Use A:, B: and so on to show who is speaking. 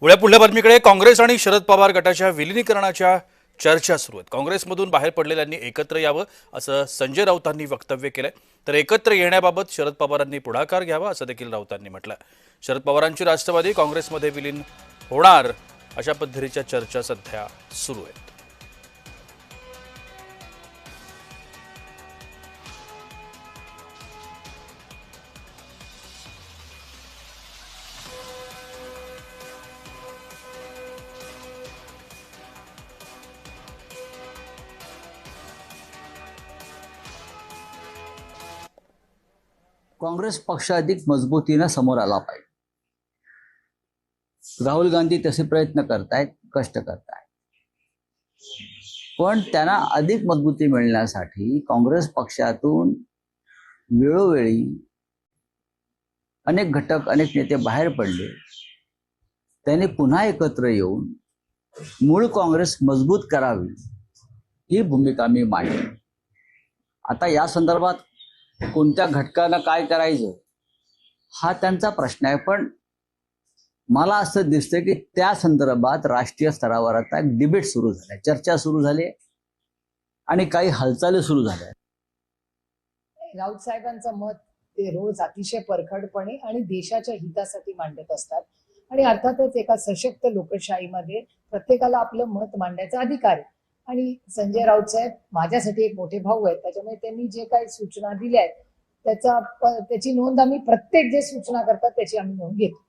A: पुढल्या बातमीकडे काँग्रेस आणि शरद पवार गटाच्या विलिनीकरणाच्या चर्चा सुरू आहेत। काँग्रेसमधून बाहेर पडलेल्यांनी एकत्र यावं असं संजय राऊतांनी वक्तव्य केलंय, तर एकत्र येण्याबाबत शरद पवारांनी पुढाकार घ्यावा असं देखील राऊतांनी म्हटलं। शरद पवारांची राष्ट्रवादी काँग्रेसमध्ये विलीन होणार अशा पद्धतीच्या चर्चा सध्या सुरू आहेत।
B: काँग्रेस पक्ष अधिक मजबूतीने समोर आला पाहिजे। राहुल गांधी तसे प्रयत्न करतायत, कष्ट करतायत, पण त्यांना अधिक मजबूती मिळण्यासाठी काँग्रेस पक्षातून वेळोवेळी अनेक घटक, अनेक नेते बाहेर पडले। त्यांनी पुन्हा एकत्र येऊन मूळ काँग्रेस मजबूत करावी ही भूमिका मी मांडली। आता या संदर्भात कोणत्या घटकाला काय करायचं हा त्यांचा प्रश्न आहे, पण मला असं दिसतं की त्या संदर्भात राष्ट्रीय स्तरावर आता एक डिबेट सुरू झालाय, चर्चा सुरू झाली आणि काही हालचाली सुरू झाल्या।
C: राऊत साहेबांचं मत ते रोज अतिशय परखडपणे आणि देशाच्या हितासाठी मांडत असतात आणि अर्थातच एका सशक्त लोकशाहीमध्ये प्रत्येकाला आपलं मत मांडण्याचा अधिकार आहे। आणि संजय राऊत साहेब माझ्यासाठी एक मोठे भाऊ आहेत, त्याच्यामुळे त्यांनी जे काही सूचना दिल्या आहेत त्याची नोंद आम्ही प्रत्येक जे सूचना करतात त्याची आम्ही नोंद घेतो।